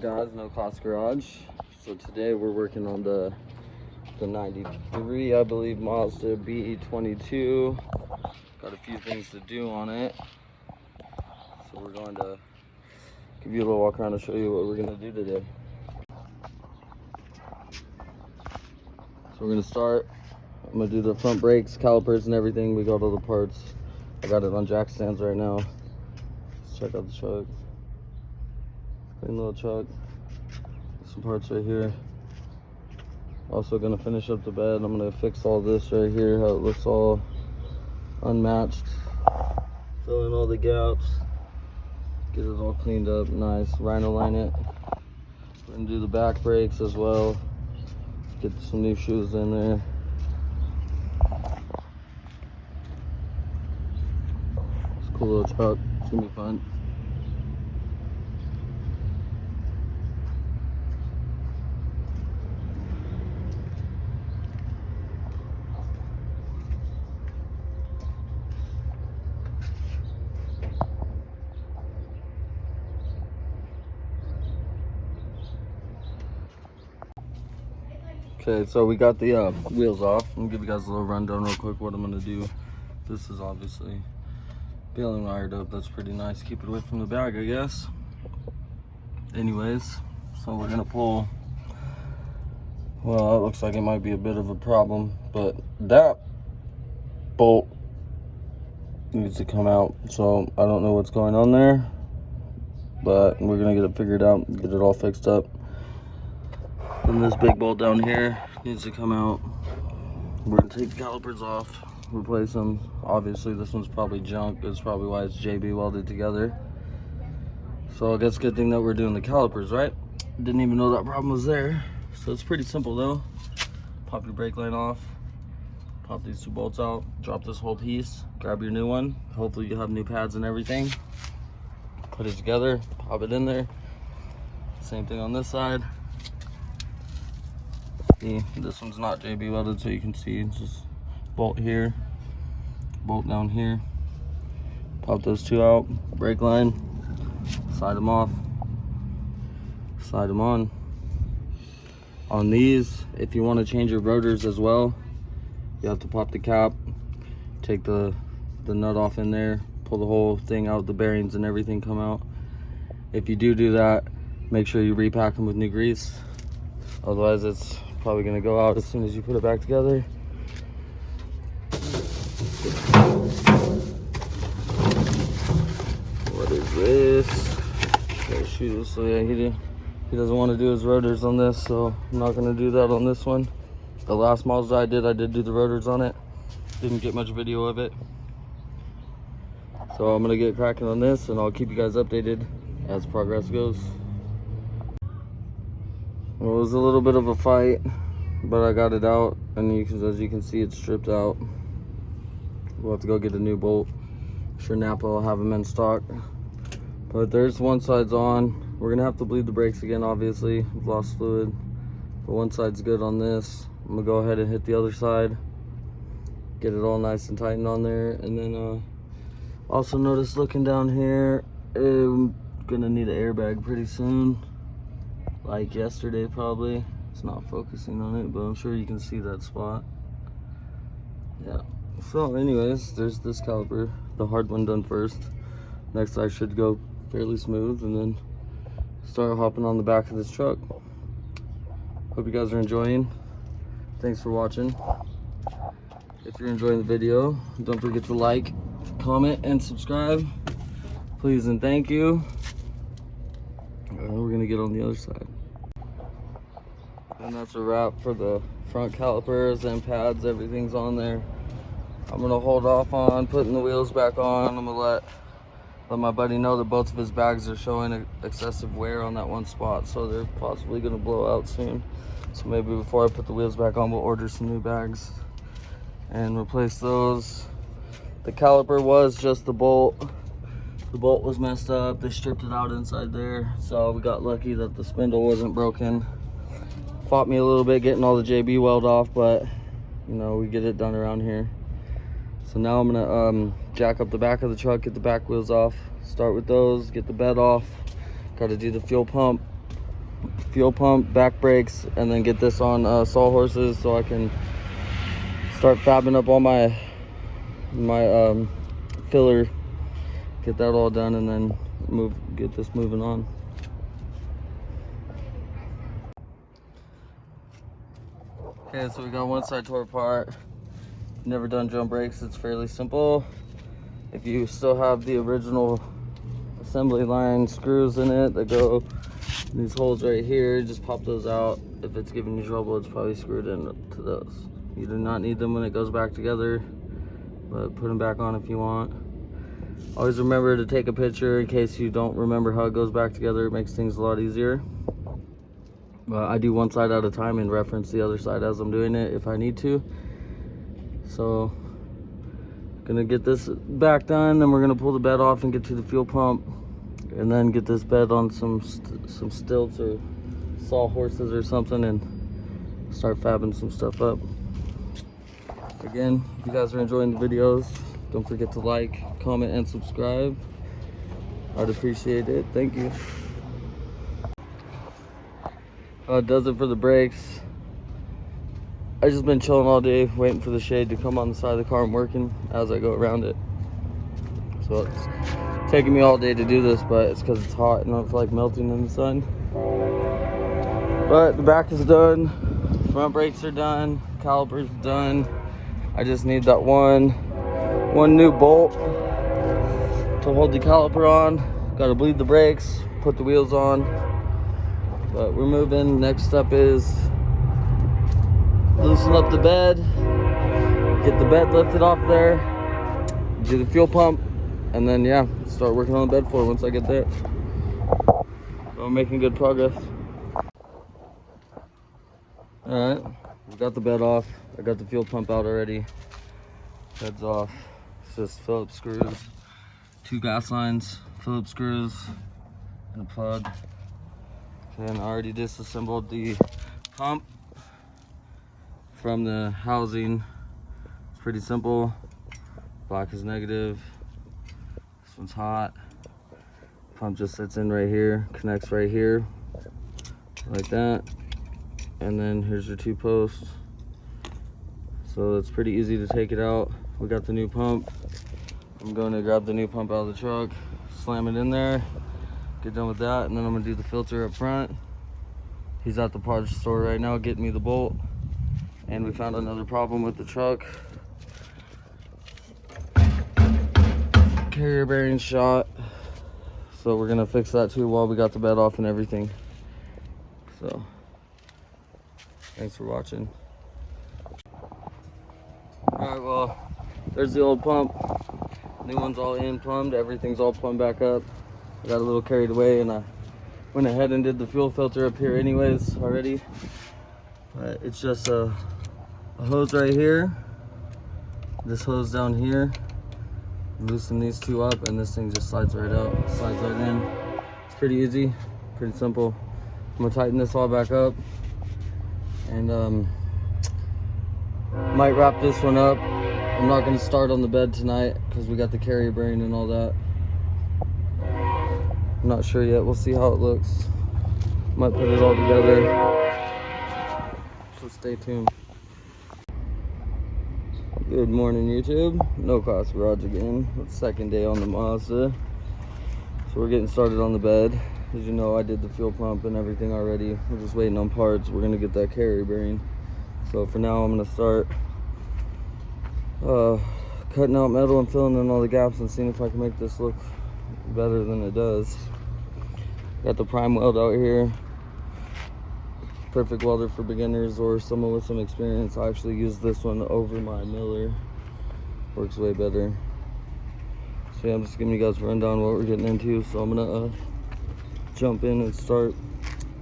guys? Noclass Garage. So today we're working on the 93, I believe, Mazda B22. Got a few things to do on it. So we're going to give you a little walk around to show you what we're going to do today. So we're going to start. I'm going to do the front brakes, calipers, and everything. We got all the parts. I got it on jack stands right now. Let's check out the truck. Clean little truck. Some parts right here. Also gonna finish up the bed. I'm gonna fix all this right here, how it looks all unmatched. Fill in all the gaps. Get it all cleaned up, nice. Rhino line it. We're gonna do the back brakes as well. Get some new shoes in there. It's a cool little truck. It's gonna be fun. Okay, so we got the wheels off. I'm gonna give you guys a little rundown real quick what I'm gonna do. This is obviously baling wired up. That's pretty nice. Keep it away from the bag, I guess. Anyways, so we're gonna pull. Well, it looks like it might be a bit of a problem, but that bolt needs to come out. So I don't know what's going on there, but we're gonna get it figured out, get it all fixed up. And this big bolt down here needs to come out. We're gonna take the calipers off, replace them. Obviously this one's probably junk. That's probably why it's JB welded together. So I guess good thing that we're doing the calipers, right? Didn't even know that problem was there. So it's pretty simple though. Pop your brake line off, pop these two bolts out, drop this whole piece, grab your new one. Hopefully you have new pads and everything. Put it together, pop it in there. Same thing on this side. See, this one's not JB welded, so you can see it's just bolt here, bolt down here. Pop those two out, brake line, slide them off, slide them on. On these, if you want to change your rotors as well, you have to pop the cap, take the nut off in there, pull the whole thing out, the bearings and everything come out. If you do that, make sure you repack them with new grease. Otherwise, it's probably going to go out as soon as you put it back together. What is this? Gotta shoot this. So yeah, he doesn't want to do his rotors on this, so I'm not going to do that on this one. The last Mazda I did do the rotors on it. Didn't get much video of it. So I'm going to get cracking on this, and I'll keep you guys updated as progress goes. Well, it was a little bit of a fight, but I got it out, and as you can see, it's stripped out. We'll have to go get a new bolt. I'm sure Napa will have them in stock. But there's one side's on. We're gonna have to bleed the brakes again, obviously. We've lost fluid. But one side's good on this. I'm gonna go ahead and hit the other side. Get it all nice and tightened on there. And then also notice looking down here, I'm gonna need an airbag pretty soon. Like yesterday probably. It's not focusing on it, but I'm sure you can see that spot. Yeah. So anyways, there's this caliper, the hard one done first. Next side should go fairly smooth, and then start hopping on the back of this truck. Hope you guys are enjoying. Thanks for watching. If you're enjoying the video, don't forget to like, comment, and subscribe. Please and thank you. And we're gonna get on the other side. And that's a wrap for the front calipers and pads. Everything's on there. I'm gonna hold off on putting the wheels back on. I'm gonna let my buddy know that both of his bags are showing excessive wear on that one spot, so they're possibly gonna blow out soon. So maybe before I put the wheels back on, we'll order some new bags and replace those. The caliper was just the bolt. The bolt was messed up. They stripped it out inside there, so we got lucky that the spindle wasn't broken. Fought me a little bit getting all the JB weld off, but you know, we get it done around here. So now I'm gonna jack up the back of the truck, get the back wheels off, start with those, get the bed off. Got to do the fuel pump, fuel pump, back brakes, and then get this on sawhorses so I can start fabbing up all my filler, get that all done, and then get this moving on. Okay, so we got one side tore apart. Never done drum brakes. It's fairly simple. If you still have the original assembly line screws in it that go in these holes right here, just pop those out. If it's giving you trouble, it's probably screwed into those. You do not need them when it goes back together, but put them back on if you want. Always remember to take a picture in case you don't remember how it goes back together. It makes things a lot easier. But I do one side at a time and reference the other side as I'm doing it if I need to. So, gonna get this back done, then we're gonna pull the bed off and get to the fuel pump, and then get this bed on some stilts or sawhorses or something and start fabbing some stuff up. Again, if you guys are enjoying the videos, don't forget to like, comment, and subscribe. I'd appreciate it. Thank you. Does it for the brakes. I just been chilling all day, waiting for the shade to come on the side of the car I'm working as I go around it. So it's taking me all day to do this, but it's because it's hot and it's like melting in the sun. But the back is done, front brakes are done, calipers done. I just need that one new bolt to hold the caliper on. Got to bleed the brakes, put the wheels on. But we're moving. Next step is loosen up the bed, get the bed lifted off there, do the fuel pump, and then yeah, start working on the bed floor once I get there. So I'm making good progress. Alright, we got the bed off. I got the fuel pump out already. Bed's off. It's just Phillips screws, 2 gas lines, Phillips screws, and a plug. Okay, and I already disassembled the pump from the housing. It's pretty simple. Black is negative. This one's hot. Pump just sits in right here, connects right here, like that. And then here's your 2 posts. So it's pretty easy to take it out. We got the new pump. I'm going to grab the new pump out of the truck, slam it in there, get done with that, and then I'm gonna do the filter up front. He's at the parts store right now getting me the bolt. And we found another problem with the truck. Carrier bearing shot. So we're gonna fix that too while we got the bed off and everything. So, thanks for watching. Alright, well, there's the old pump. New one's all in, plumbed. Everything's all plumbed back up. I got a little carried away and I went ahead and did the fuel filter up here anyways already. But it's just a hose right here, this hose down here, loosen these 2 up, and this thing just slides right out, slides right in. It's pretty easy, pretty simple. I'm gonna tighten this all back up and might wrap this one up. I'm not gonna start on the bed tonight because we got the carrier bearing and all that. I'm not sure yet, we'll see how it looks. Might put it all together, so stay tuned. Good morning, YouTube. Noclass garage again. It's second day on the Mazda. So we're getting started on the bed. As you know, I did the fuel pump and everything already. We're just waiting on parts. We're gonna get that carrier bearing. So for now, I'm gonna start cutting out metal and filling in all the gaps and seeing if I can make this look better than it does. Got the prime weld out here. Perfect welder for beginners or someone with some experience. I actually use this one over my Miller. Works way better. So yeah, I'm just giving you guys a rundown what we're getting into. So I'm gonna jump in and start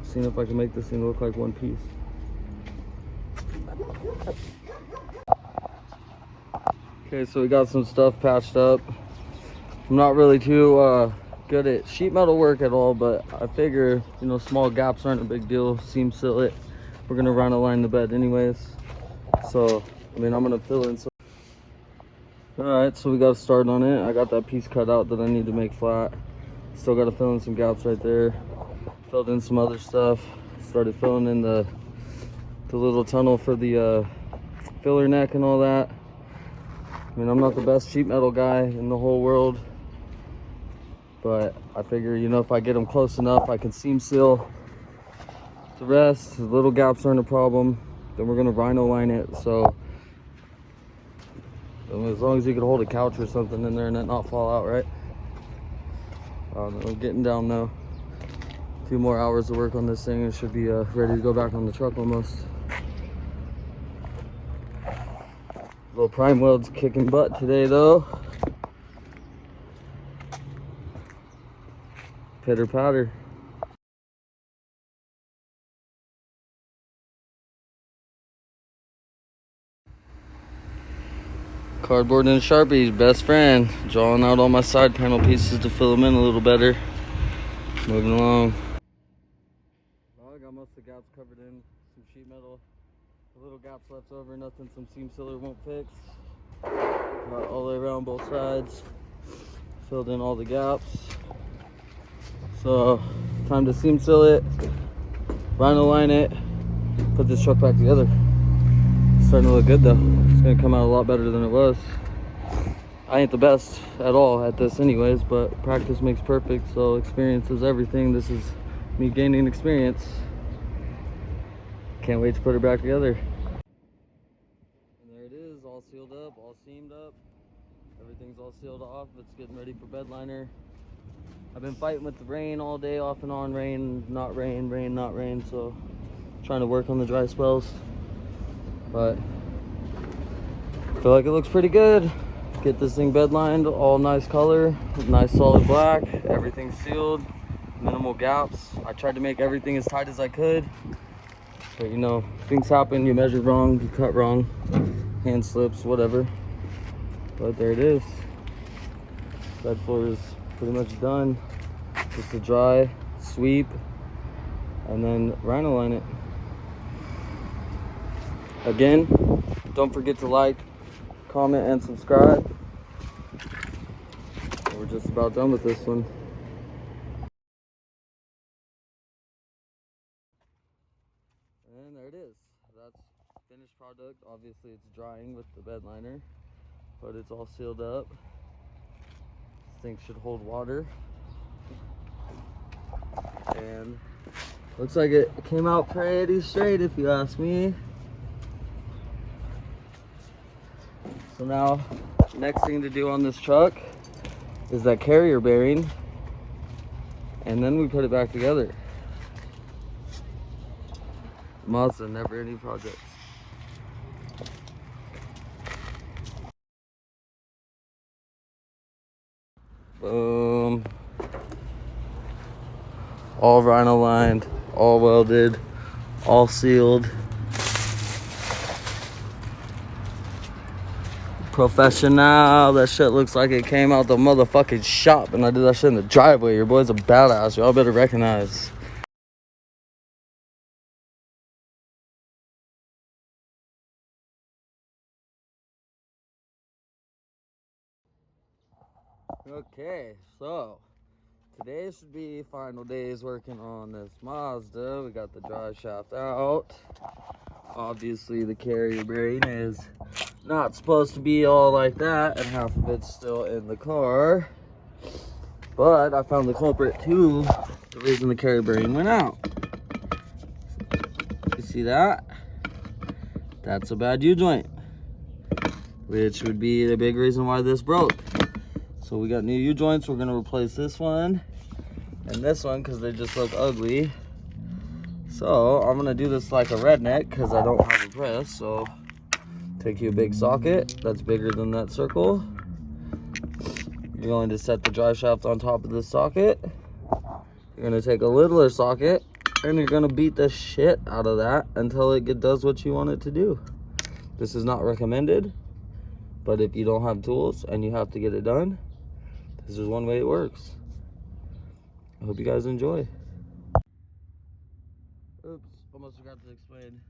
seeing if I can make this thing look like one piece. Okay, so we got some stuff patched up. I'm not really too good at sheet metal work at all, but I figure, you know, small gaps aren't a big deal. Seam seal it. We're gonna round align the bed anyways. So, I mean, I'm gonna fill in some. All right, so we got to start on it. I got that piece cut out that I need to make flat. Still got to fill in some gaps right there. Filled in some other stuff. Started filling in the little tunnel for the filler neck and all that. I mean, I'm not the best sheet metal guy in the whole world, but I figure, you know, if I get them close enough, I can seam seal the rest. The little gaps aren't a problem. Then we're gonna rhino line it, so as long as you can hold a couch or something in there and it not fall out, right? We're getting down now. A few more hours of work on this thing, and it should be ready to go back on the truck almost. Little prime weld's kicking butt today though. Pitter patter. Cardboard and Sharpies, best friend. Drawing out all my side panel pieces to fill them in a little better. Moving along. Well, I got most of the gaps covered in. Some sheet metal. The little gaps left over, nothing some seam sealer won't fix. Got all the way around both sides. Filled in all the gaps. So, time to seam seal it. Rhino line it. Put this truck back together. Starting to look good though. It's gonna come out a lot better than it was. I ain't the best at all at this anyways, but practice makes perfect, so experience is everything. This is me gaining experience. Can't wait to put it back together. And there it is, all sealed up, all seamed up. Everything's all sealed off. It's getting ready for bed liner. I've been fighting with the rain all day, off and on, rain, not rain, rain, not rain, so trying to work on the dry spells. But I feel like it looks pretty good. Get this thing bed lined, all nice color, nice solid black, everything sealed, minimal gaps. I tried to make everything as tight as I could, but you know, things happen. You measure wrong, you cut wrong, hand slips, whatever. But there it is. Bed floor is pretty much done. Just a dry sweep and then rhino line it. Again, don't forget to like, comment, and subscribe. We're just about done with this one. And there it is. That's finished product. Obviously it's drying with the bed liner, but it's all sealed up. This thing should hold water. And looks like it came out pretty straight if you ask me. So now, next thing to do on this truck is that carrier bearing, and then we put it back together. Mazda, never ending projects. Boom. All rhino lined, all welded, all sealed. Professional. That shit looks like it came out the motherfucking shop, and I did that shit in the driveway. Your boy's a badass. Y'all better recognize. Okay, so today should be final days working on this Mazda. We got the drive shaft out. Obviously the carrier bearing is not supposed to be all like that, and half of it's still in the car. But I found the culprit too, the reason the carrier bearing went out. You see that? That's a bad U-joint, which would be the big reason why this broke. So we got new U-joints. We're gonna replace this one and this one because they just look ugly. So I'm gonna do this like a redneck because I don't have a press. So take you a big socket that's bigger than that circle. You're going to set the drive shaft on top of this socket. You're gonna take a littler socket and you're gonna beat the shit out of that until it does what you want it to do. This is not recommended, but if you don't have tools and you have to get it done, this is one way it works. I hope you guys enjoy. Oops, almost forgot to explain.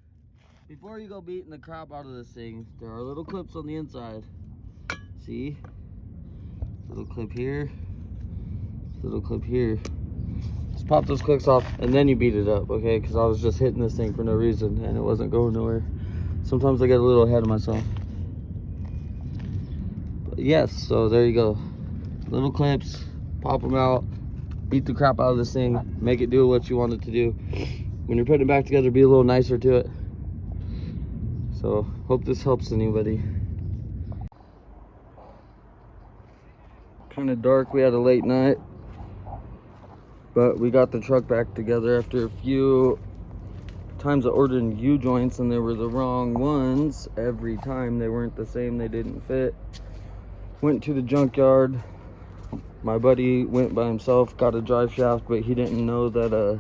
Before you go beating the crap out of this thing, there are little clips on the inside. See? Little clip here, little clip here. Just pop those clicks off and then you beat it up, okay? Because I was just hitting this thing for no reason and it wasn't going nowhere. Sometimes I get a little ahead of myself. But yes, so there you go. Little clips, pop them out, beat the crap out of this thing, make it do what you want it to do. When you're putting it back together, be a little nicer to it. So, hope this helps anybody. Kind of dark, we had a late night. But we got the truck back together after a few times of ordering U-joints and they were the wrong ones. Every time they weren't the same, they didn't fit. Went to the junkyard. My buddy went by himself, got a drive shaft, but he didn't know that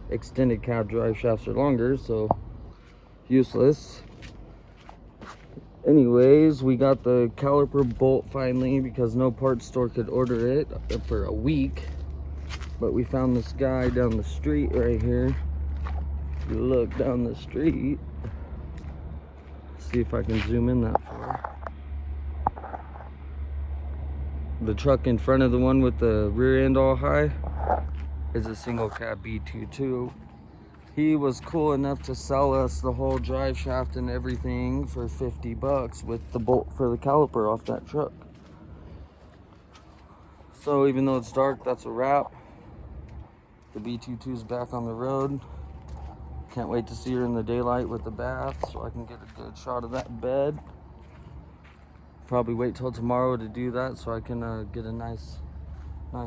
extended cab drive shafts are longer, so useless. Anyways, we got the caliper bolt finally because no parts store could order it for a week. But we found this guy down the street right here. If you look down the street, see if I can zoom in that far. The truck in front of the one with the rear end all high is a single cab B22. He was cool enough to sell us the whole drive shaft and everything for 50 bucks with the bolt for the caliper off that truck. So even though it's dark, that's a wrap. The B22's back on the road. Can't wait to see her in the daylight with the bath so I can get a good shot of that bed. Probably wait till tomorrow to do that so I can get a nice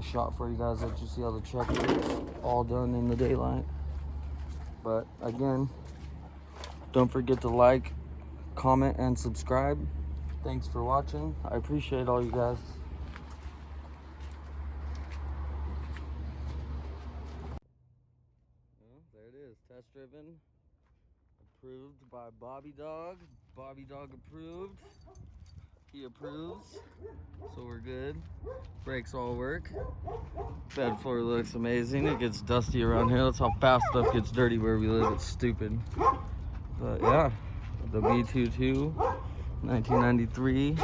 shot for you guys, let you see how the truck looks all done in the daylight. But again, don't forget to like, comment, and subscribe. Thanks for watching. I appreciate all you guys. There it is, test driven, approved by Bobby Dog. Bobby Dog approved. He approves, so we're good. Brakes all work. Bed floor looks amazing. It gets dusty around here. That's how fast stuff gets dirty where we live. It's stupid. But yeah, the B22, 1993.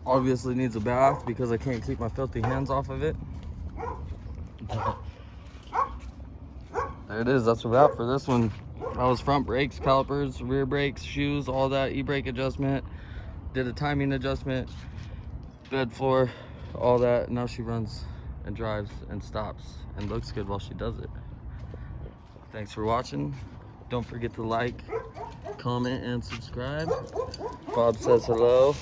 Obviously needs a bath because I can't keep my filthy hands off of it. There it is. That's a wrap for this one. That was front brakes, calipers, rear brakes, shoes, all that, e-brake adjustment. Did a timing adjustment, bed floor, all that. Now she runs and drives and stops and looks good while she does it. Thanks for watching. Don't forget to like, comment, and subscribe. Bob says hello.